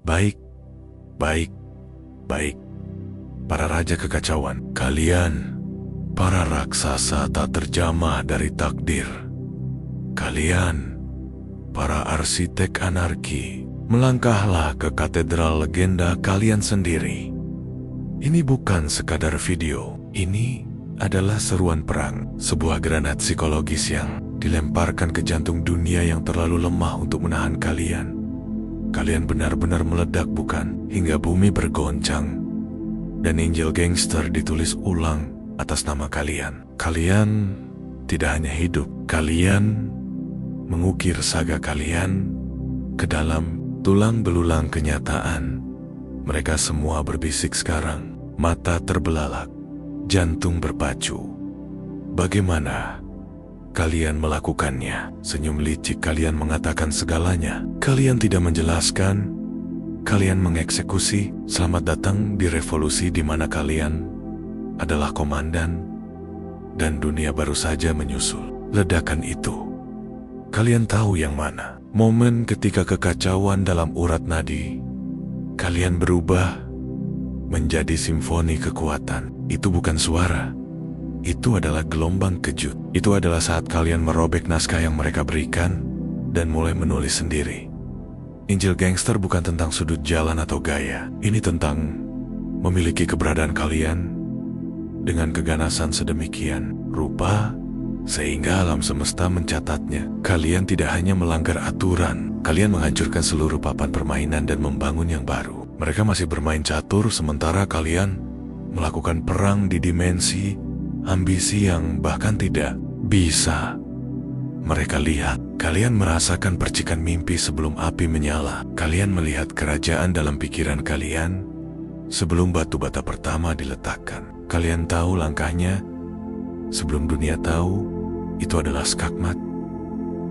Baik, baik, baik. Para raja kekacauan, kalian, para raksasa tak terjamah dari takdir. Kalian, para arsitek anarki, melangkahlah ke katedral legenda kalian sendiri. Ini bukan sekadar video, ini adalah seruan perang, sebuah granat psikologis yang dilemparkan ke jantung dunia yang terlalu lemah untuk menahan kalian. Kalian benar-benar meledak, bukan? Hingga bumi bergoncang. Dan Angel Gangster ditulis ulang atas nama kalian. Kalian tidak hanya hidup, kalian mengukir saga kalian ke dalam tulang belulang kenyataan. Mereka semua berbisik sekarang, mata terbelalak, jantung berpacu. Bagaimana kalian melakukannya? Senyum licik kalian mengatakan segalanya. Kalian tidak menjelaskan, kalian mengeksekusi. Selamat datang di revolusi di mana kalian adalah komandan dan dunia baru saja menyusul. Ledakan itu, kalian tahu yang mana? Momen ketika kekacauan dalam urat nadi kalian berubah menjadi simfoni kekuatan. Itu bukan suara, itu adalah gelombang kejut. Itu adalah saat kalian merobek naskah yang mereka berikan dan mulai menulis sendiri. Angel Gangster bukan tentang sudut jalan atau gaya. Ini tentang memiliki keberadaan kalian dengan keganasan sedemikian rupa sehingga alam semesta mencatatnya. Kalian tidak hanya melanggar aturan, kalian menghancurkan seluruh papan permainan dan membangun yang baru. Mereka masih bermain catur sementara kalian melakukan perang di dimensi ambisi yang bahkan tidak bisa mereka lihat. Kalian merasakan percikan mimpi sebelum api menyala. Kalian melihat kerajaan dalam pikiran kalian sebelum batu bata pertama diletakkan. Kalian tahu langkahnya sebelum dunia tahu. Itu adalah skakmat.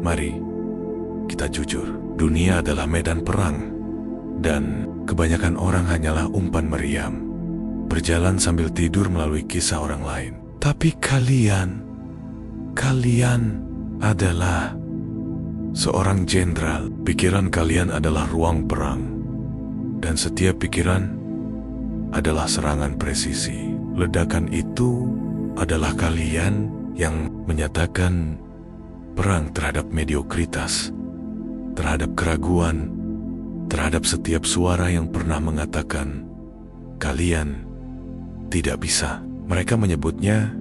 Mari kita jujur, dunia adalah medan perang dan kebanyakan orang hanyalah umpan meriam, berjalan sambil tidur melalui kisah orang lain. Tapi kalian adalah seorang jenderal. Pikiran kalian adalah ruang perang dan setiap pikiran adalah serangan presisi. Ledakan itu adalah kalian yang menyatakan perang terhadap mediokritas, terhadap keraguan, terhadap setiap suara yang pernah mengatakan kalian tidak bisa. Mereka menyebutnya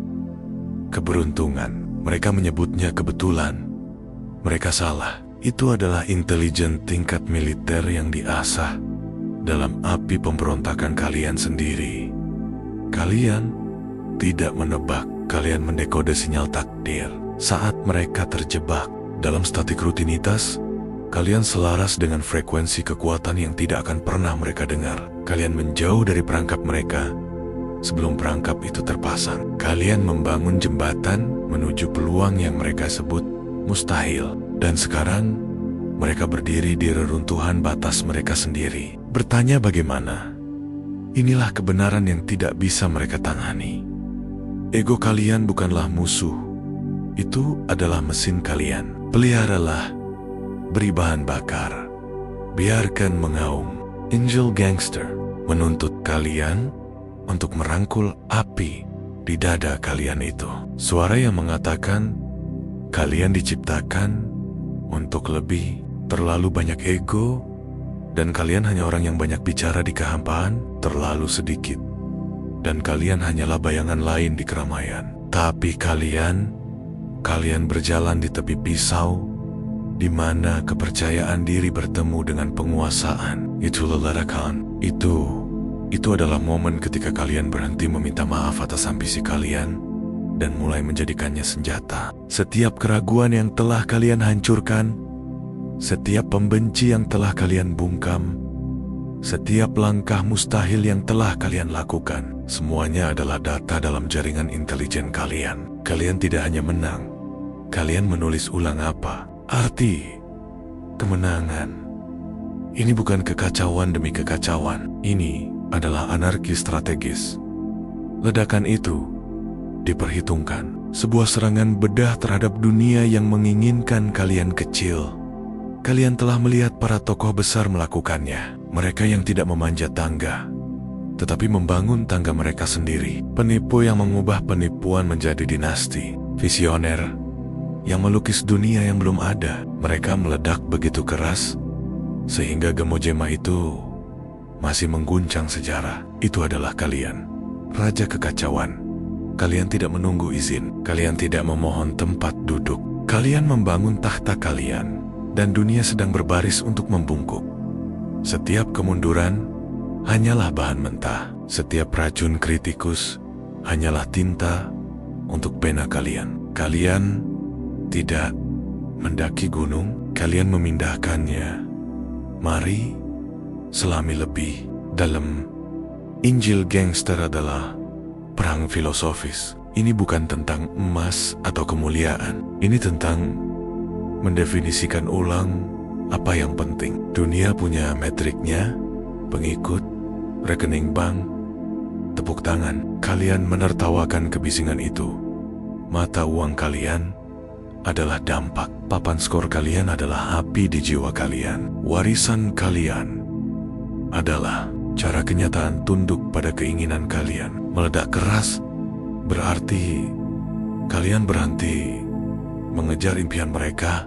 keberuntungan, mereka menyebutnya kebetulan. Mereka salah. Itu adalah intelijen tingkat militer yang diasah dalam api pemberontakan kalian sendiri. Kalian tidak menebak, kalian mendekode sinyal takdir. Saat mereka terjebak dalam statik rutinitas, kalian selaras dengan frekuensi kekuatan yang tidak akan pernah mereka dengar. Kalian menjauh dari perangkap mereka sebelum perangkap itu terpasang. Kalian membangun jembatan menuju peluang yang mereka sebut mustahil. Dan sekarang mereka berdiri di reruntuhan batas mereka sendiri, bertanya bagaimana. Inilah kebenaran yang tidak bisa mereka tangani. Ego kalian bukanlah musuh, itu adalah mesin kalian. Peliharalah, beri bahan bakar, biarkan mengaum. Angel Gangster menuntut kalian untuk merangkul api di dada kalian itu. Suara yang mengatakan kalian diciptakan untuk lebih, terlalu banyak ego, dan kalian hanya orang yang banyak bicara di kehampaan, terlalu sedikit. Dan kalian hanyalah bayangan lain di keramaian. Tapi kalian berjalan di tepi pisau, di mana kepercayaan diri bertemu dengan penguasaan. Itu ledakan. Itu adalah momen ketika kalian berhenti meminta maaf atas ambisi kalian dan mulai menjadikannya senjata. Setiap keraguan yang telah kalian hancurkan, setiap pembenci yang telah kalian bungkam, setiap langkah mustahil yang telah kalian lakukan, semuanya adalah data dalam jaringan intelijen kalian. Kalian tidak hanya menang, kalian menulis ulang apa arti kemenangan. Ini bukan kekacauan demi kekacauan. Ini adalah anarki strategis. Ledakan itu diperhitungkan, sebuah serangan bedah terhadap dunia yang menginginkan kalian kecil. Kalian telah melihat para tokoh besar melakukannya. Mereka yang tidak memanjat tangga, tetapi membangun tangga mereka sendiri. Penipu yang mengubah penipuan menjadi dinasti. Visioner yang melukis dunia yang belum ada. Mereka meledak begitu keras, sehingga Gemojema itu masih mengguncang sejarah. Itu adalah kalian, Raja Kekacauan. Kalian tidak menunggu izin. Kalian tidak memohon tempat duduk. Kalian membangun tahta kalian, dan dunia sedang berbaris untuk membungkuk. Setiap kemunduran hanyalah bahan mentah. Setiap racun kritikus hanyalah tinta untuk pena kalian. Kalian tidak mendaki gunung, kalian memindahkannya. Mari selami lebih dalam. Injil gangster adalah perang filosofis. Ini bukan tentang emas atau kemuliaan. Ini tentang mendefinisikan ulang apa yang penting. Dunia punya metriknya, pengikut, rekening bank, tepuk tangan. Kalian menertawakan kebisingan itu. Mata uang kalian adalah dampak. Papan skor kalian adalah api di jiwa kalian. Warisan kalian adalah cara kenyataan tunduk pada keinginan kalian. Meledak keras berarti kalian berhenti mengejar impian mereka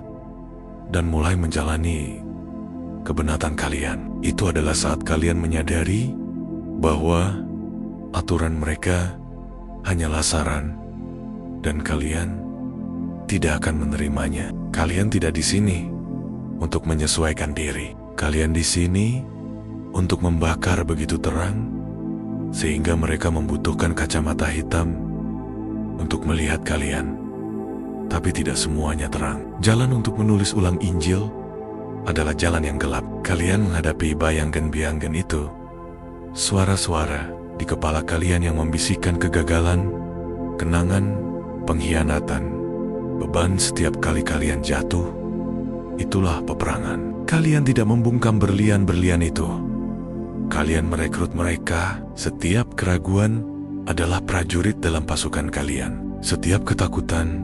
dan mulai menjalani kebenatan kalian. Itu adalah saat kalian menyadari bahwa aturan mereka hanyalah saran dan kalian tidak akan menerimanya. Kalian tidak di sini untuk menyesuaikan diri. Kalian di sini untuk membakar begitu terang sehingga mereka membutuhkan kacamata hitam untuk melihat kalian. Tapi tidak semuanya terang. Jalan untuk menulis ulang Injil adalah jalan yang gelap. Kalian menghadapi bayangan-bayangan itu. Suara-suara di kepala kalian yang membisikkan kegagalan, kenangan, pengkhianatan, beban setiap kali kalian jatuh. Itulah peperangan. Kalian tidak membungkam berlian-berlian itu. Kalian merekrut mereka. Setiap keraguan adalah prajurit dalam pasukan kalian. Setiap ketakutan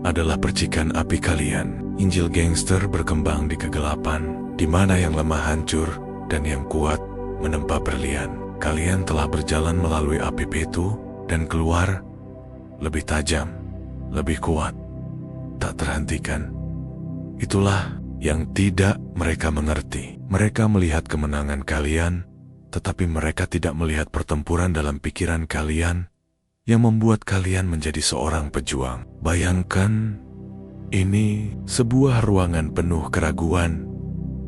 adalah percikan api kalian. Injil gangster berkembang di kegelapan, di mana yang lemah hancur dan yang kuat menempa berlian. Kalian telah berjalan melalui api petu dan keluar lebih tajam, lebih kuat, tak terhentikan. Itulah yang tidak mereka mengerti. Mereka melihat kemenangan kalian, tetapi mereka tidak melihat pertempuran dalam pikiran kalian yang membuat kalian menjadi seorang pejuang. Bayangkan, ini sebuah ruangan penuh keraguan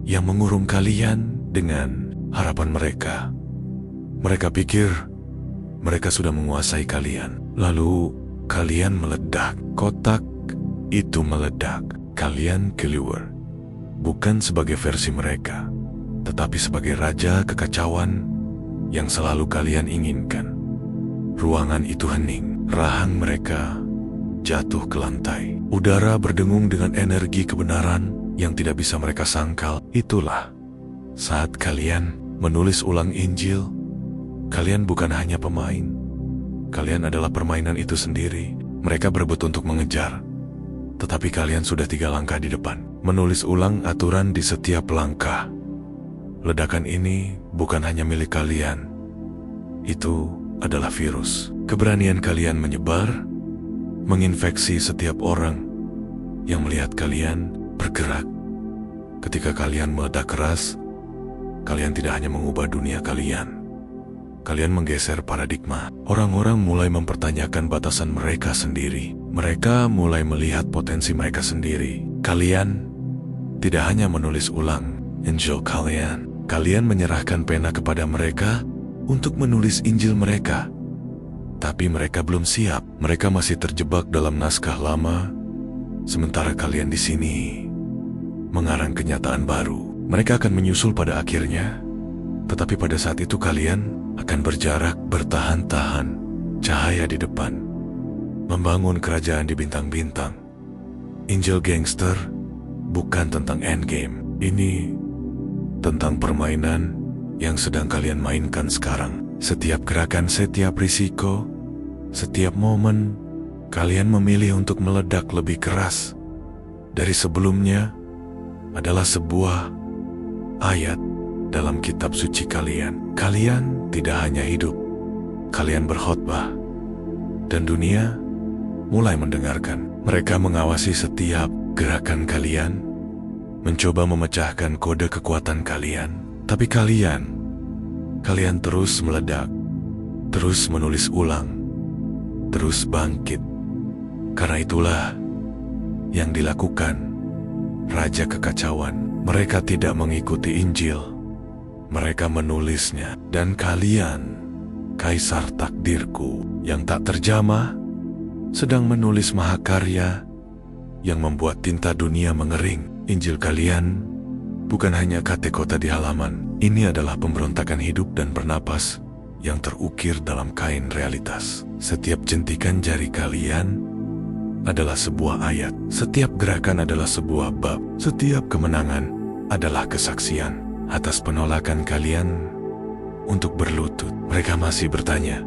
yang mengurung kalian dengan harapan mereka. Mereka pikir mereka sudah menguasai kalian. Lalu kalian meledak. Kotak itu meledak. Kalian keluar. Bukan sebagai versi mereka, tetapi sebagai raja kekacauan yang selalu kalian inginkan. Ruangan itu hening. Rahang mereka jatuh ke lantai. Udara berdengung dengan energi kebenaran yang tidak bisa mereka sangkal. Itulah saat kalian menulis ulang Injil. Kalian bukan hanya pemain. Kalian adalah permainan itu sendiri. Mereka berebut untuk mengejar, tetapi kalian sudah 3 langkah di depan. Menulis ulang aturan di setiap langkah. Ledakan ini bukan hanya milik kalian. Itu adalah virus. Keberanian kalian menyebar, menginfeksi setiap orang yang melihat kalian bergerak. Ketika kalian meledak keras, kalian tidak hanya mengubah dunia kalian. Kalian menggeser paradigma. Orang-orang mulai mempertanyakan batasan mereka sendiri. Mereka mulai melihat potensi mereka sendiri. Kalian tidak hanya menulis ulang Injil kalian. Kalian menyerahkan pena kepada mereka untuk menulis Injil mereka. Tapi mereka belum siap. Mereka masih terjebak dalam naskah lama, sementara kalian di sini mengarang kenyataan baru. Mereka akan menyusul pada akhirnya, tetapi pada saat itu kalian akan berjarak, bertahan-tahan, cahaya di depan, membangun kerajaan di bintang-bintang. Injil gangster bukan tentang endgame. Ini tentang permainan yang sedang kalian mainkan sekarang. Setiap gerakan, setiap risiko, setiap momen, kalian memilih untuk meledak lebih keras dari sebelumnya adalah sebuah ayat dalam kitab suci kalian. Kalian tidak hanya hidup, kalian berkhotbah. Dan dunia mulai mendengarkan. Mereka mengawasi setiap gerakan kalian, mencoba memecahkan kode kekuatan kalian. Tapi kalian terus meledak, terus menulis ulang, terus bangkit. Karena itulah yang dilakukan Raja Kekacauan. Mereka tidak mengikuti Injil, mereka menulisnya. Dan kalian, Kaisar Takdirku yang tak terjamah, sedang menulis mahakarya yang membuat tinta dunia mengering. Injil kalian bukan hanya kata-kata di halaman. Ini adalah pemberontakan hidup dan bernapas yang terukir dalam kain realitas. Setiap jentikan jari kalian adalah sebuah ayat. Setiap gerakan adalah sebuah bab. Setiap kemenangan adalah kesaksian atas penolakan kalian untuk berlutut. Mereka masih bertanya,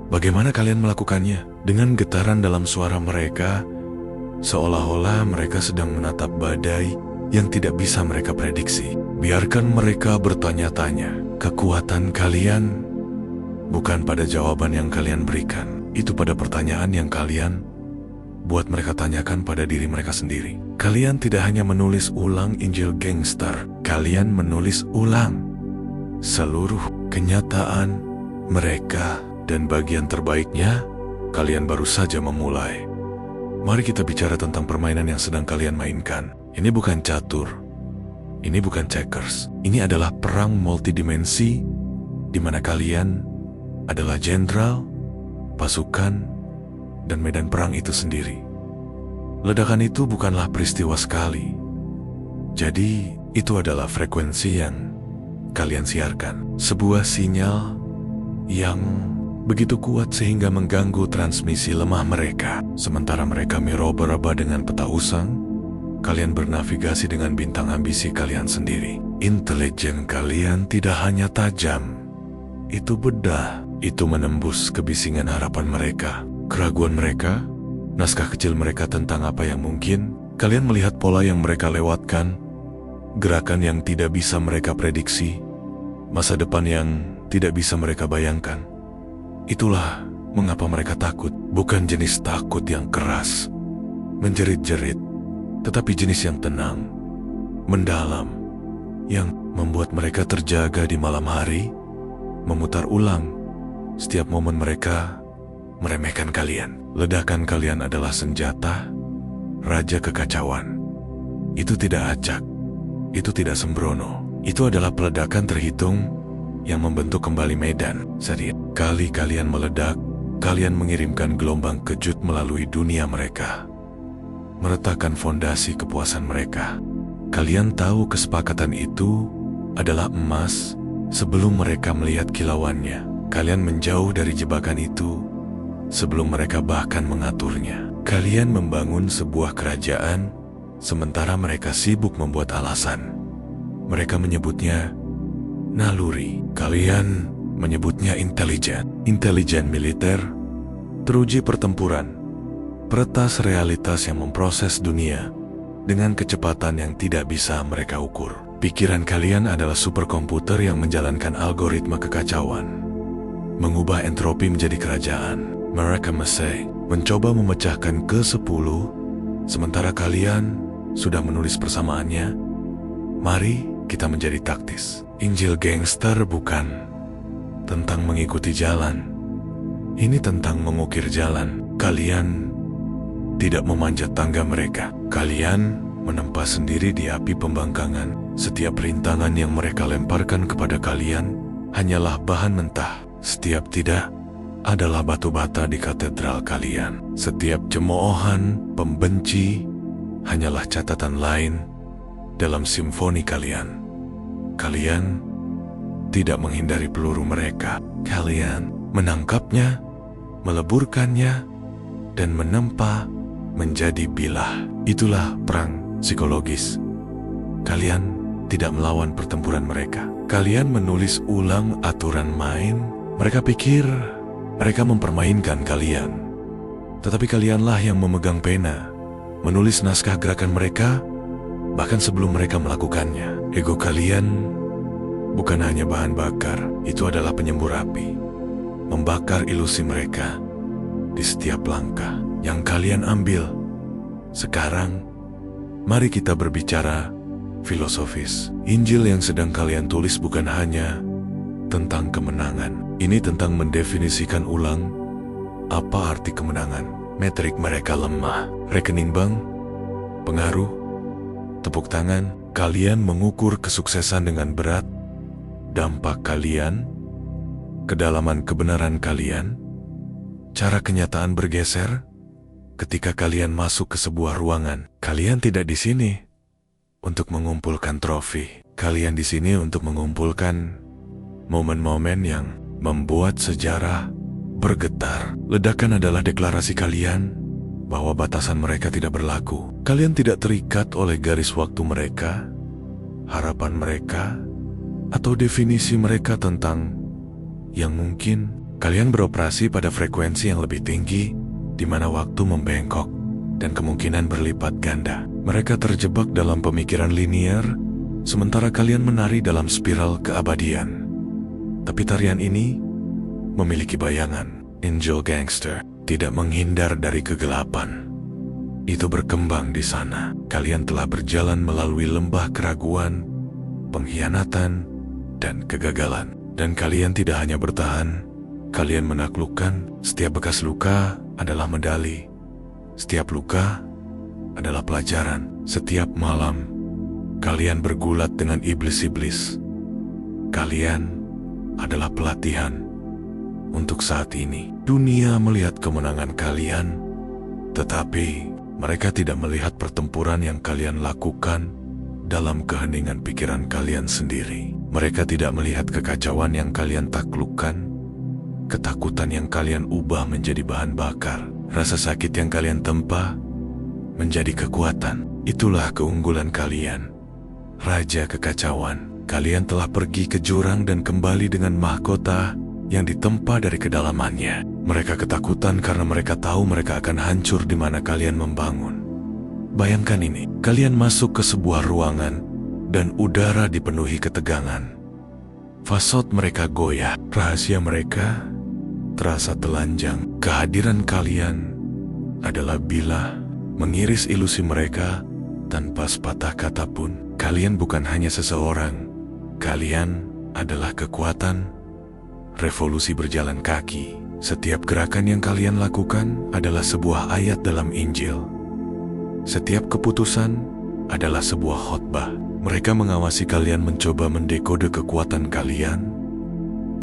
bagaimana kalian melakukannya? Dengan getaran dalam suara mereka, seolah-olah mereka sedang menatap badai yang tidak bisa mereka prediksi. Biarkan mereka bertanya-tanya. Kekuatan kalian bukan pada jawaban yang kalian berikan, itu pada pertanyaan yang kalian buat mereka tanyakan pada diri mereka sendiri. Kalian tidak hanya menulis ulang Injil gangster, kalian menulis ulang seluruh kenyataan mereka, dan bagian terbaiknya kalian baru saja memulai. Mari kita bicara tentang permainan yang sedang kalian mainkan. Ini bukan catur, ini bukan checkers. Ini adalah perang multidimensi di mana kalian adalah jenderal, pasukan, dan medan perang itu sendiri. Ledakan itu bukanlah peristiwa sekali. Jadi, itu adalah frekuensi yang kalian siarkan. Sebuah sinyal yang begitu kuat sehingga mengganggu transmisi lemah mereka. Sementara mereka meraba-raba dengan peta usang, kalian bernavigasi dengan bintang ambisi kalian sendiri. Intelijen kalian tidak hanya tajam, itu bedah, itu menembus kebisingan harapan mereka, keraguan mereka, naskah kecil mereka tentang apa yang mungkin. Kalian melihat pola yang mereka lewatkan, gerakan yang tidak bisa mereka prediksi, masa depan yang tidak bisa mereka bayangkan. Itulah mengapa mereka takut. Bukan jenis takut yang keras, menjerit-jerit, tetapi jenis yang tenang, mendalam, yang membuat mereka terjaga di malam hari, memutar ulang setiap momen mereka meremehkan kalian. Ledakan kalian adalah senjata Raja Kekacauan. Itu tidak acak, itu tidak sembrono. Itu adalah peledakan terhitung yang membentuk kembali medan. Setiap kali kalian meledak, kalian mengirimkan gelombang kejut melalui dunia mereka, meletakkan fondasi kepuasan mereka. Kalian tahu kesepakatan itu adalah emas sebelum mereka melihat kilauannya. Kalian menjauh dari jebakan itu sebelum mereka bahkan mengaturnya. Kalian membangun sebuah kerajaan sementara mereka sibuk membuat alasan. Mereka menyebutnya naluri, kalian menyebutnya intelijen. Intelijen militer, teruji pertempuran, peretas realitas yang memproses dunia dengan kecepatan yang tidak bisa mereka ukur. Pikiran kalian adalah superkomputer yang menjalankan algoritma kekacauan, mengubah entropi menjadi kerajaan. Mereka masih mencoba memecahkan ke-10, sementara kalian sudah menulis persamaannya. Mari kita menjadi taktis. Injil gangster bukan tentang mengikuti jalan, ini tentang mengukir jalan. Kalian tidak memanjat tangga mereka, kalian menempa sendiri di api pembangkangan. Setiap rintangan yang mereka lemparkan kepada kalian hanyalah bahan mentah. Setiap tidak adalah batu bata di katedral kalian. Setiap cemoohan pembenci hanyalah catatan lain dalam simfoni kalian. Kalian tidak menghindari peluru mereka. Kalian menangkapnya, meleburkannya, dan menempa menjadi bilah. Itulah perang psikologis. Kalian tidak melawan pertempuran mereka. Kalian menulis ulang aturan main. Mereka pikir mereka mempermainkan kalian, tetapi kalianlah yang memegang pena, menulis naskah gerakan mereka bahkan sebelum mereka melakukannya. Ego kalian bukan hanya bahan bakar, itu adalah penyembur api. Membakar ilusi mereka di setiap langkah yang kalian ambil. Sekarang, mari kita berbicara filosofis. Injil yang sedang kalian tulis bukan hanya tentang kemenangan. Ini tentang mendefinisikan ulang apa arti kemenangan. Metrik mereka lemah. Rekening bank, pengaruh, tepuk tangan. Kalian mengukur kesuksesan dengan berat, dampak kalian, kedalaman kebenaran kalian. Cara kenyataan bergeser ketika kalian masuk ke sebuah ruangan. Kalian tidak di sini untuk mengumpulkan trofi. Kalian di sini untuk mengumpulkan momen-momen yang membuat sejarah bergetar. Ledakan adalah deklarasi kalian bahwa batasan mereka tidak berlaku. Kalian tidak terikat oleh garis waktu mereka, harapan mereka, atau definisi mereka tentang yang mungkin. Kalian beroperasi pada frekuensi yang lebih tinggi, di mana waktu membengkok dan kemungkinan berlipat ganda. Mereka terjebak dalam pemikiran linier, sementara kalian menari dalam spiral keabadian. Tapi tarian ini memiliki bayangan. Angel Gangster tidak menghindar dari kegelapan. Itu berkembang di sana. Kalian telah berjalan melalui lembah keraguan, pengkhianatan, dan kegagalan. Dan kalian tidak hanya bertahan, kalian menaklukkan. Setiap bekas luka adalah medali. Setiap luka adalah pelajaran. Setiap malam, kalian bergulat dengan iblis-iblis. Kalian adalah pelatihan. Untuk saat ini, dunia melihat kemenangan kalian, tetapi mereka tidak melihat pertempuran yang kalian lakukan dalam keheningan pikiran kalian sendiri. Mereka tidak melihat kekacauan yang kalian taklukkan, ketakutan yang kalian ubah menjadi bahan bakar, rasa sakit yang kalian tempa menjadi kekuatan. Itulah keunggulan kalian, Raja Kekacauan. Kalian telah pergi ke jurang dan kembali dengan mahkota yang ditempa dari kedalamannya. Mereka ketakutan karena mereka tahu mereka akan hancur di mana kalian membangun. Bayangkan ini, kalian masuk ke sebuah ruangan dan udara dipenuhi ketegangan. Fasad mereka goyah, rahasia mereka terasa telanjang. Kehadiran kalian adalah bilah, mengiris ilusi mereka tanpa sepatah kata pun. Kalian bukan hanya seseorang, kalian adalah kekuatan. Revolusi berjalan kaki. Setiap gerakan yang kalian lakukan adalah sebuah ayat dalam Injil. Setiap keputusan adalah sebuah khotbah. Mereka mengawasi kalian mencoba mendekode kekuatan kalian,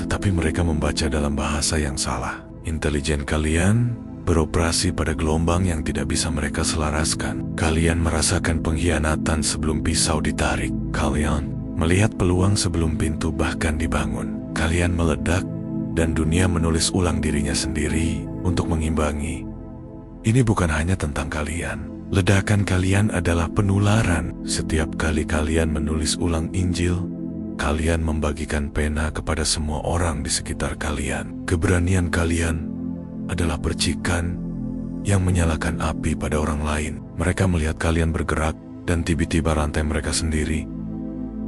tetapi mereka membaca dalam bahasa yang salah. Intelijen kalian beroperasi pada gelombang yang tidak bisa mereka selaraskan. Kalian merasakan pengkhianatan sebelum pisau ditarik. Kalian melihat peluang sebelum pintu bahkan dibangun. Kalian meledak dan dunia menulis ulang dirinya sendiri untuk mengimbangi. Ini bukan hanya tentang kalian. Ledakan kalian adalah penularan. Setiap kali kalian menulis ulang Injil, kalian membagikan pena kepada semua orang di sekitar kalian. Keberanian kalian adalah percikan yang menyalakan api pada orang lain. Mereka melihat kalian bergerak dan tiba-tiba rantai mereka sendiri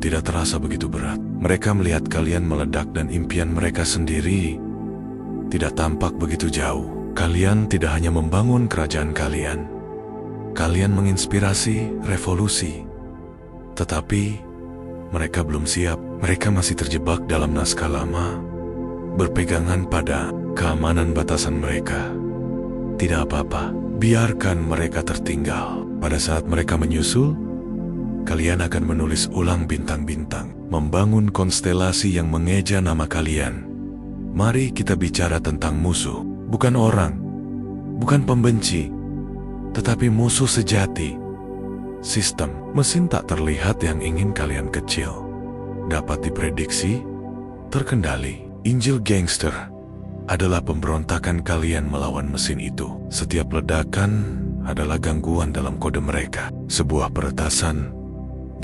tidak terasa begitu berat. Mereka melihat kalian meledak dan impian mereka sendiri tidak tampak begitu jauh. Kalian tidak hanya membangun kerajaan kalian, kalian menginspirasi revolusi. Tetapi mereka belum siap. Mereka masih terjebak dalam naskah lama, berpegangan pada keamanan batasan mereka. Tidak apa-apa, biarkan mereka tertinggal. Pada saat mereka menyusul, kalian akan menulis ulang bintang-bintang, membangun konstelasi yang mengeja nama kalian. Mari kita bicara tentang musuh, bukan orang, bukan pembenci, tetapi musuh sejati. Sistem, mesin tak terlihat yang ingin kalian kecil, dapat diprediksi, terkendali. Injil Gangster adalah pemberontakan kalian melawan mesin itu. Setiap ledakan adalah gangguan dalam kode mereka, sebuah peretasan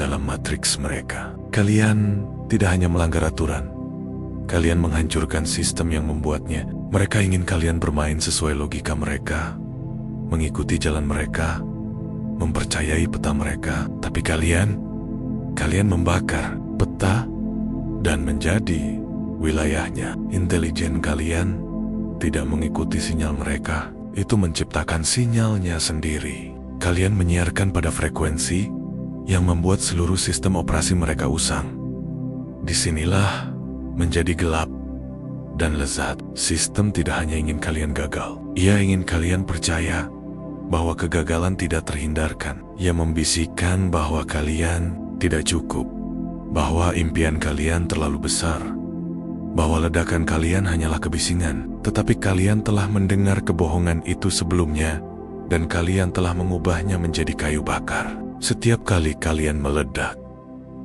dalam matriks mereka. Kalian tidak hanya melanggar aturan, kalian menghancurkan sistem yang membuatnya. Mereka ingin kalian bermain sesuai logika mereka, mengikuti jalan mereka, mempercayai peta mereka. Tapi kalian membakar peta dan menjadi wilayahnya. Intelijen kalian tidak mengikuti sinyal mereka, itu menciptakan sinyalnya sendiri. Kalian menyiarkan pada frekuensi yang membuat seluruh sistem operasi mereka usang. Disinilah menjadi gelap dan lezat. Sistem tidak hanya ingin kalian gagal, ia ingin kalian percaya bahwa kegagalan tidak terhindarkan. Ia membisikkan bahwa kalian tidak cukup, bahwa impian kalian terlalu besar, bahwa ledakan kalian hanyalah kebisingan. Tetapi kalian telah mendengar kebohongan itu sebelumnya, dan kalian telah mengubahnya menjadi kayu bakar. Setiap kali kalian meledak,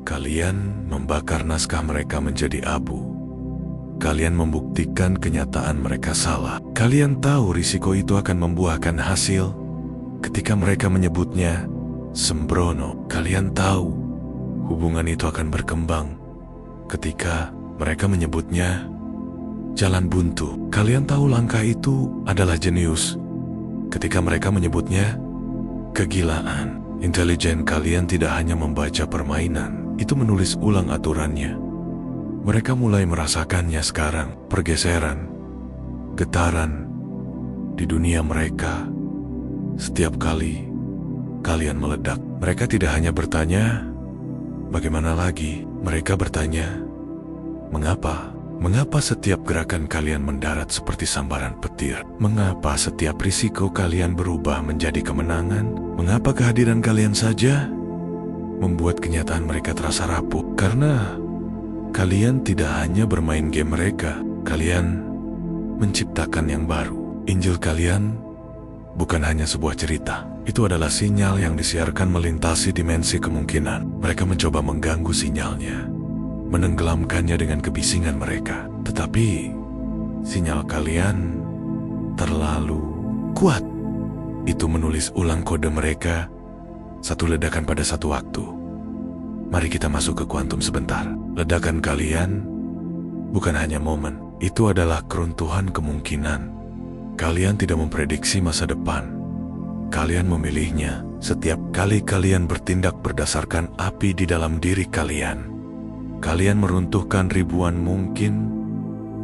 kalian membakar naskah mereka menjadi abu. Kalian membuktikan kenyataan mereka salah. Kalian tahu risiko itu akan membuahkan hasil ketika mereka menyebutnya sembrono. Kalian tahu hubungan itu akan berkembang ketika mereka menyebutnya jalan buntu. Kalian tahu langkah itu adalah jenius ketika mereka menyebutnya kegilaan. Intelijen kalian tidak hanya membaca permainan, itu menulis ulang aturannya. Mereka mulai merasakannya sekarang, pergeseran, getaran di dunia mereka. Setiap kali kalian meledak, mereka tidak hanya bertanya, bagaimana lagi? Mereka bertanya, mengapa? Mengapa setiap gerakan kalian mendarat seperti sambaran petir? Mengapa setiap risiko kalian berubah menjadi kemenangan? Mengapa kehadiran kalian saja membuat kenyataan mereka terasa rapuh? Karena kalian tidak hanya bermain game mereka, kalian menciptakan yang baru. Injil kalian bukan hanya sebuah cerita, itu adalah sinyal yang disiarkan melintasi dimensi kemungkinan. Mereka mencoba mengganggu sinyalnya, menenggelamkannya dengan kebisingan mereka. Tetapi sinyal kalian terlalu kuat. Itu menulis ulang kode mereka, satu ledakan pada satu waktu. Mari kita masuk ke kuantum sebentar. Ledakan kalian bukan hanya momen, itu adalah keruntuhan kemungkinan. Kalian tidak memprediksi masa depan, kalian memilihnya. Setiap kali kalian bertindak berdasarkan api di dalam diri kalian, kalian meruntuhkan ribuan mungkin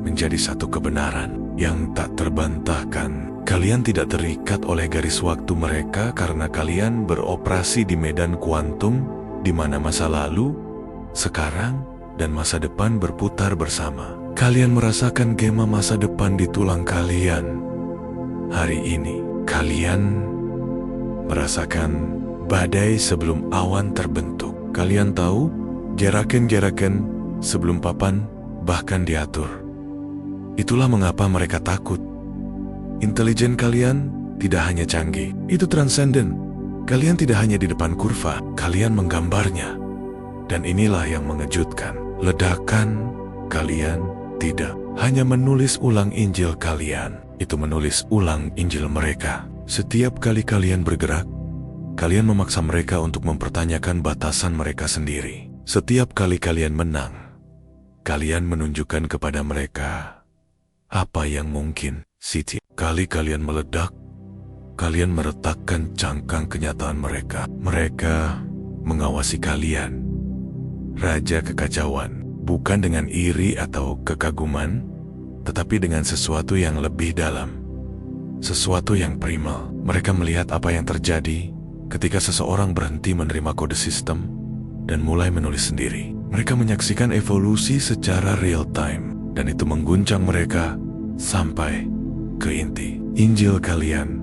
menjadi satu kebenaran yang tak terbantahkan. Kalian tidak terikat oleh garis waktu mereka karena kalian beroperasi di medan kuantum di mana masa lalu, sekarang, dan masa depan berputar bersama. Kalian merasakan gema masa depan di tulang kalian. Hari ini, kalian merasakan badai sebelum awan terbentuk. Kalian tahu gerakan-gerakan sebelum papan bahkan diatur. Itulah mengapa mereka takut. Intelijen kalian tidak hanya canggih, itu transenden. Kalian tidak hanya di depan kurva, kalian menggambarnya. Dan inilah yang mengejutkan. Ledakan kalian tidak hanya menulis ulang Injil kalian, itu menulis ulang Injil mereka. Setiap kali kalian bergerak, kalian memaksa mereka untuk mempertanyakan batasan mereka sendiri. Setiap kali kalian menang, kalian menunjukkan kepada mereka apa yang mungkin. Setiap kali kalian meledak, kalian meretakkan cangkang kenyataan mereka. Mereka mengawasi kalian, raja kekacauan, bukan dengan iri atau kekaguman, tetapi dengan sesuatu yang lebih dalam, sesuatu yang primal. Mereka melihat apa yang terjadi ketika seseorang berhenti menerima kode sistem dan mulai menulis sendiri. Mereka menyaksikan evolusi secara real time, dan itu mengguncang mereka sampai ke inti. Injil kalian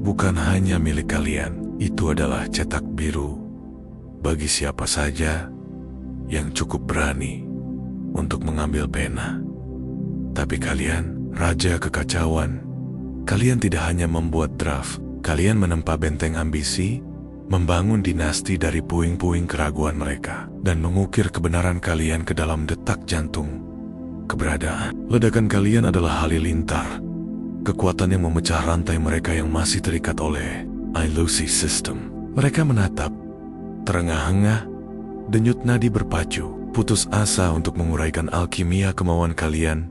bukan hanya milik kalian, itu adalah cetak biru bagi siapa saja yang cukup berani untuk mengambil pena. Tapi kalian, raja kekacauan, kalian tidak hanya membuat draft, kalian menempa benteng ambisi, membangun dinasti dari puing-puing keraguan mereka, dan mengukir kebenaran kalian ke dalam detak jantung keberadaan. Ledakan kalian adalah halilintar, kekuatan yang memecah rantai mereka yang masih terikat oleh ilusi sistem. Mereka menatap, terengah-engah, denyut nadi berpacu, putus asa untuk menguraikan alkimia kemauan kalian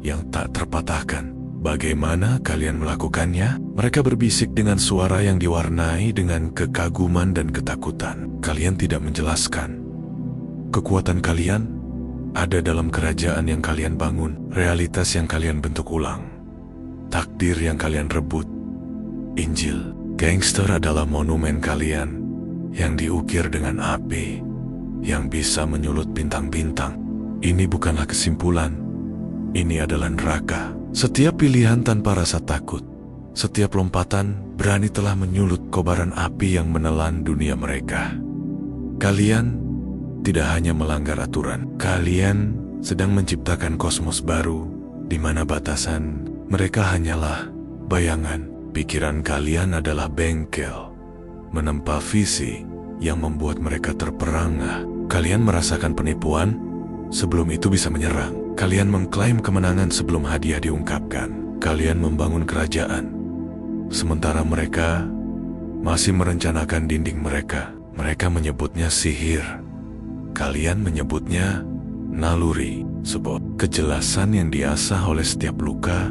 yang tak terpatahkan. Bagaimana kalian melakukannya? Mereka berbisik dengan suara yang diwarnai dengan kekaguman dan ketakutan. Kalian tidak menjelaskan kekuatan kalian ada dalam kerajaan yang kalian bangun, realitas yang kalian bentuk ulang, takdir yang kalian rebut. Injil, gangster adalah monumen kalian yang diukir dengan api, yang bisa menyulut bintang-bintang. Ini bukanlah kesimpulan, ini adalah neraka. Setiap pilihan tanpa rasa takut, setiap lompatan berani telah menyulut kobaran api yang menelan dunia mereka. Kalian tidak hanya melanggar aturan, kalian sedang menciptakan kosmos baru, di mana batasan mereka hanyalah bayangan. Pikiran kalian adalah bengkel, menempa visi yang membuat mereka terperangah. Kalian merasakan penipuan sebelum itu bisa menyerang. Kalian mengklaim kemenangan sebelum hadiah diungkapkan. Kalian membangun kerajaan, sementara mereka masih merencanakan dinding mereka. Mereka menyebutnya sihir. Kalian menyebutnya naluri, sebuah kejelasan yang diasah oleh setiap luka,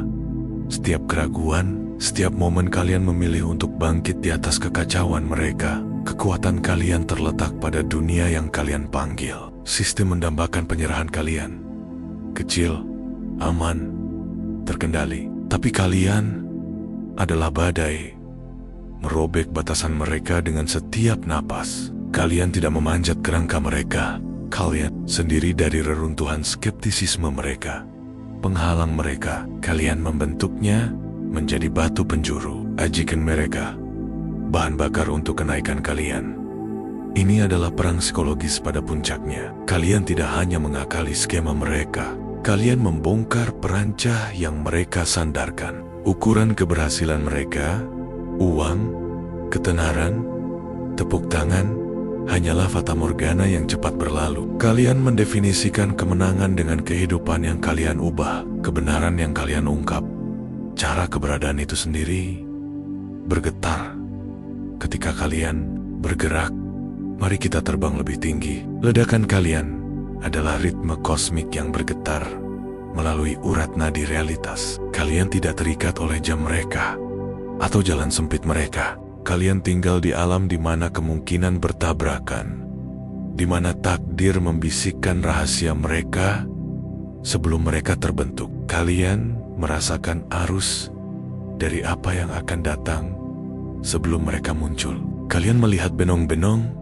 setiap keraguan, setiap momen kalian memilih untuk bangkit di atas kekacauan mereka. Kekuatan kalian terletak pada dunia yang kalian panggil. Sistem mendambakan penyerahan kalian. Kecil, aman, terkendali. Tapi kalian adalah badai, merobek batasan mereka dengan setiap napas. Kalian tidak memanjat kerangka mereka. Kalian sendiri dari reruntuhan skeptisisme mereka, penghalang mereka. Kalian membentuknya menjadi batu penjuru, ajikan mereka, bahan bakar untuk kenaikan kalian. Ini adalah perang psikologis pada puncaknya. Kalian tidak hanya mengakali skema mereka, kalian membongkar perancah yang mereka sandarkan. Ukuran keberhasilan mereka, uang, ketenaran, tepuk tangan, hanyalah fatamorgana yang cepat berlalu. Kalian mendefinisikan kemenangan dengan kehidupan yang kalian ubah, kebenaran yang kalian ungkap. Cara keberadaan itu sendiri bergetar ketika kalian bergerak. Mari kita terbang lebih tinggi. Ledakan kalian adalah ritme kosmik yang bergetar melalui urat nadi realitas. Kalian tidak terikat oleh jam mereka atau jalan sempit mereka. Kalian tinggal di alam di mana kemungkinan bertabrakan, di mana takdir membisikkan rahasia mereka sebelum mereka terbentuk. Kalian merasakan arus dari apa yang akan datang sebelum mereka muncul. Kalian melihat benong-benong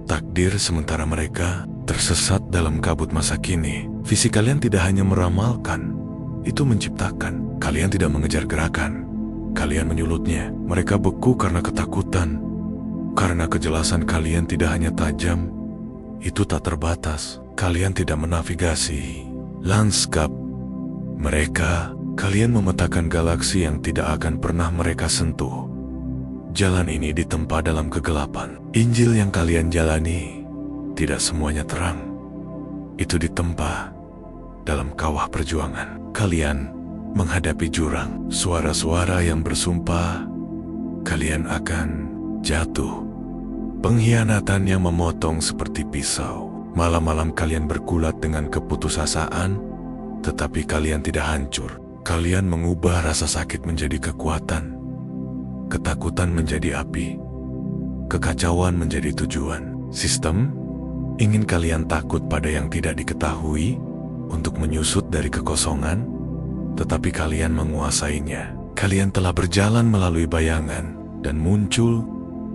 takdir sementara mereka tersesat dalam kabut masa kini. Visi kalian tidak hanya meramalkan, itu menciptakan. Kalian tidak mengejar gerakan, kalian menyulutnya. Mereka beku karena ketakutan, karena kejelasan kalian tidak hanya tajam, itu tak terbatas. Kalian tidak menavigasi lanskap mereka. Kalian memetakan galaksi yang tidak akan pernah mereka sentuh. Jalan ini ditempa dalam kegelapan. Injil yang kalian jalani tidak semuanya terang. Itu ditempa dalam kawah perjuangan. Kalian menghadapi jurang, suara-suara yang bersumpah kalian akan jatuh. Pengkhianatan yang memotong seperti pisau. Malam-malam kalian bergulat dengan keputusasaan, tetapi kalian tidak hancur. Kalian mengubah rasa sakit menjadi kekuatan, ketakutan menjadi api, kekacauan menjadi tujuan. Sistem ingin kalian takut pada yang tidak diketahui untuk menyusut dari kekosongan, tetapi kalian menguasainya. Kalian telah berjalan melalui bayangan dan muncul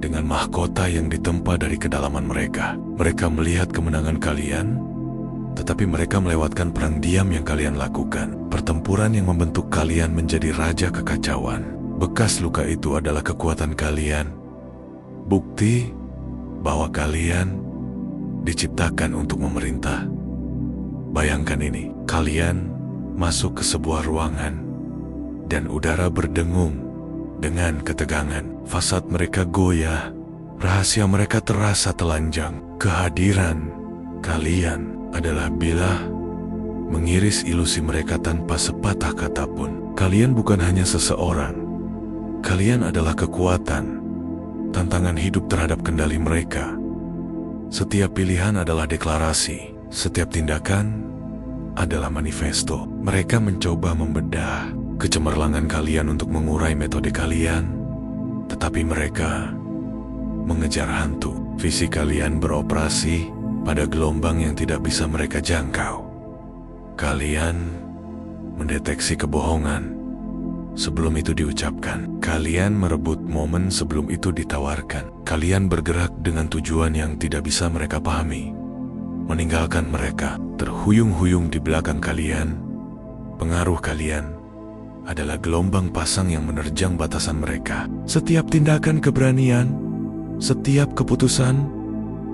dengan mahkota yang ditempa dari kedalaman mereka. Mereka melihat kemenangan kalian, tetapi mereka melewatkan perang diam yang kalian lakukan. Pertempuran yang membentuk kalian menjadi raja kekacauan. Bekas luka itu adalah kekuatan kalian. Bukti bahwa kalian diciptakan untuk memerintah. Bayangkan ini, kalian masuk ke sebuah ruangan dan udara berdengung dengan ketegangan. Fasad mereka goyah, rahasia mereka terasa telanjang. Kehadiran kalian adalah bilah mengiris ilusi mereka tanpa sepatah kata pun. Kalian bukan hanya seseorang, kalian adalah kekuatan, tantangan hidup terhadap kendali mereka. Setiap pilihan adalah deklarasi, setiap tindakan adalah manifesto. Mereka mencoba membedah kecemerlangan kalian untuk mengurai metode kalian, tetapi mereka mengejar hantu. Visi kalian beroperasi pada gelombang yang tidak bisa mereka jangkau. Kalian mendeteksi kebohongan sebelum itu diucapkan. Kalian merebut momen sebelum itu ditawarkan. Kalian bergerak dengan tujuan yang tidak bisa mereka pahami. Meninggalkan mereka terhuyung-huyung di belakang kalian. Pengaruh kalian adalah gelombang pasang yang menerjang batasan mereka. Setiap tindakan keberanian, setiap keputusan,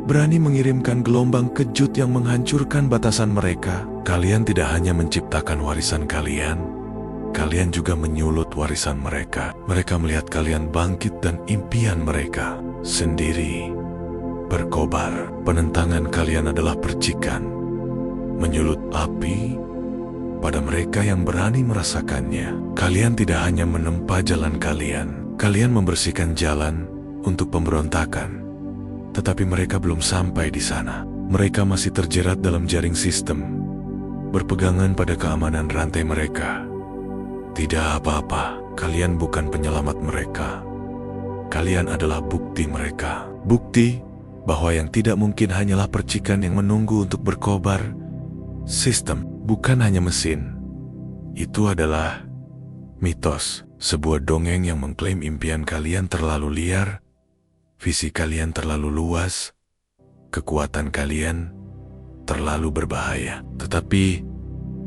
berani mengirimkan gelombang kejut yang menghancurkan batasan mereka. Kalian tidak hanya menciptakan warisan kalian, kalian juga menyulut warisan mereka. Mereka melihat kalian bangkit dan impian mereka sendiri berkobar. Penentangan kalian adalah percikan, menyulut api pada mereka yang berani merasakannya. Kalian tidak hanya menempa jalan kalian, kalian membersihkan jalan untuk pemberontakan. Tetapi mereka belum sampai di sana. Mereka masih terjerat dalam jaring sistem, berpegangan pada keamanan rantai mereka. Tidak apa-apa, kalian bukan penyelamat mereka. Kalian adalah bukti mereka. Bukti bahwa yang tidak mungkin hanyalah percikan yang menunggu untuk berkobar. Sistem bukan hanya mesin. Itu adalah mitos, sebuah dongeng yang mengklaim impian kalian terlalu liar, visi kalian terlalu luas, kekuatan kalian terlalu berbahaya. Tetapi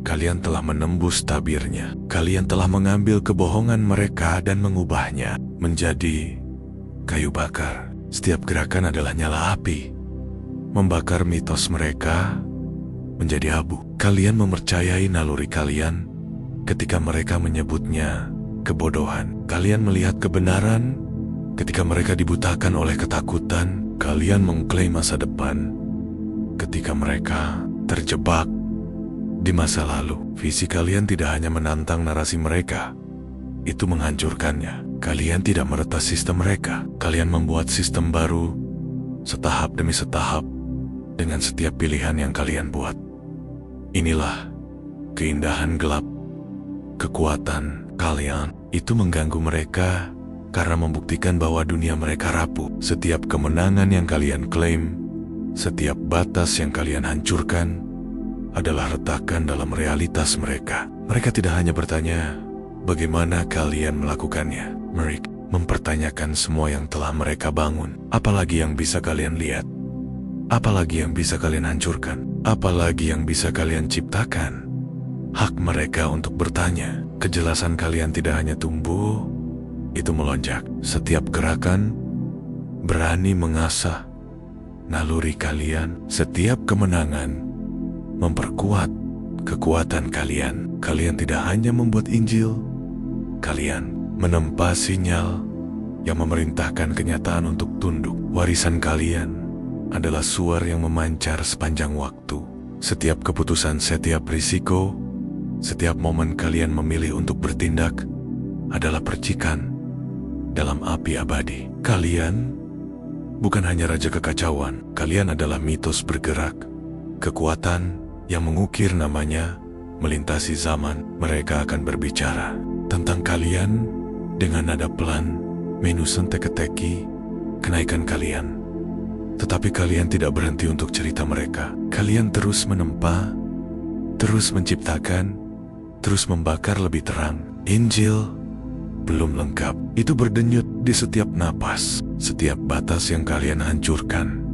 kalian telah menembus tabirnya. Kalian telah mengambil kebohongan mereka dan mengubahnya menjadi kayu bakar. Setiap gerakan adalah nyala api, membakar mitos mereka menjadi abu. Kalian mempercayai naluri kalian ketika mereka menyebutnya kebodohan. Kalian melihat kebenaran ketika mereka dibutakan oleh ketakutan. Kalian mengklaim masa depan ketika mereka terjebak di masa lalu. Visi kalian tidak hanya menantang narasi mereka, itu menghancurkannya. Kalian tidak meretas sistem mereka. Kalian membuat sistem baru setahap demi setahap dengan setiap pilihan yang kalian buat. Inilah keindahan gelap. Kekuatan kalian itu mengganggu mereka karena membuktikan bahwa dunia mereka rapuh. Setiap kemenangan yang kalian klaim, setiap batas yang kalian hancurkan adalah retakan dalam realitas mereka. Mereka tidak hanya bertanya, bagaimana kalian melakukannya? Mereka mempertanyakan semua yang telah mereka bangun. Apalagi yang bisa kalian lihat? Apalagi yang bisa kalian hancurkan? Apalagi yang bisa kalian ciptakan? Hak mereka untuk bertanya. Kejelasan kalian tidak hanya tumbuh, itu melonjak. Setiap gerakan berani mengasah naluri kalian. Setiap kemenangan memperkuat kekuatan kalian. Kalian tidak hanya membuat Injil, kalian menempa sinyal yang memerintahkan kenyataan untuk tunduk. Warisan kalian adalah suara yang memancar sepanjang waktu. Setiap keputusan, setiap risiko, setiap momen kalian memilih untuk bertindak adalah percikan dalam api abadi. Kalian bukan hanya raja kekacauan, kalian adalah mitos bergerak. Kekuatan yang mengukir namanya melintasi zaman. Mereka akan berbicara tentang kalian dengan nada pelan, menusen teka-teki kenaikan kalian. Tetapi kalian tidak berhenti untuk cerita mereka. Kalian terus menempa, terus menciptakan, terus membakar lebih terang. Injil belum lengkap. Itu berdenyut di setiap napas, setiap batas yang kalian hancurkan,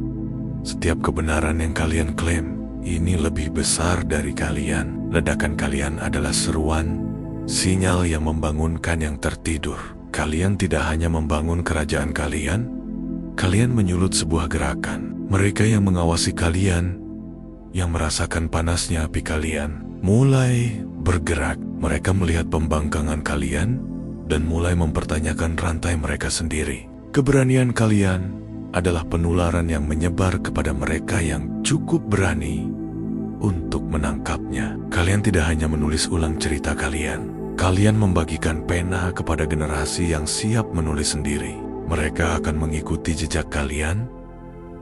setiap kebenaran yang kalian klaim. Ini lebih besar dari kalian. Ledakan kalian adalah seruan, sinyal yang membangunkan yang tertidur. Kalian tidak hanya membangun kerajaan kalian, kalian menyulut sebuah gerakan. Mereka yang mengawasi kalian, yang merasakan panasnya api kalian, mulai bergerak. Mereka melihat pembangkangan kalian dan mulai mempertanyakan rantai mereka sendiri. Keberanian kalian adalah penularan yang menyebar kepada mereka yang cukup berani untuk menangkapnya. Kalian tidak hanya menulis ulang cerita kalian, kalian membagikan pena kepada generasi yang siap menulis sendiri. Mereka akan mengikuti jejak kalian,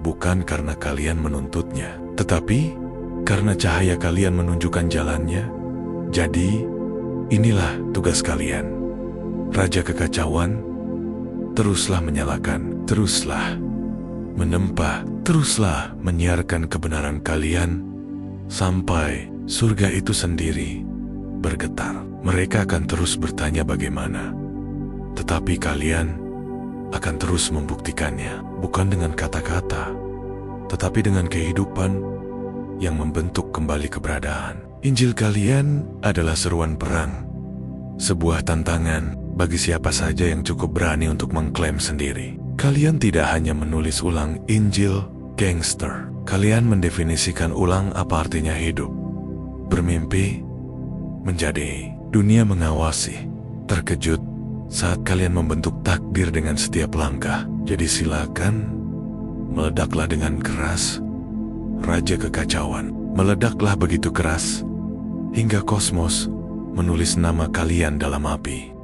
bukan karena kalian menuntutnya, tetapi karena cahaya kalian menunjukkan jalannya. Jadi, inilah tugas kalian. Raja kekacauan, teruslah menyalakan, teruslah menempa, teruslah menyiarkan kebenaran kalian sampai surga itu sendiri bergetar. Mereka akan terus bertanya bagaimana, tetapi kalian akan terus membuktikannya, bukan dengan kata-kata, tetapi dengan kehidupan yang membentuk kembali keberadaan. Injil kalian adalah seruan perang, sebuah tantangan bagi siapa saja yang cukup berani untuk mengklaim sendiri. Kalian tidak hanya menulis ulang Injil gangster, kalian mendefinisikan ulang apa artinya hidup, bermimpi, menjadi. Dunia mengawasi, terkejut saat kalian membentuk takdir dengan setiap langkah. Jadi silakan, meledaklah dengan keras, Raja Kekacauan. Meledaklah begitu keras, hingga kosmos menulis nama kalian dalam api.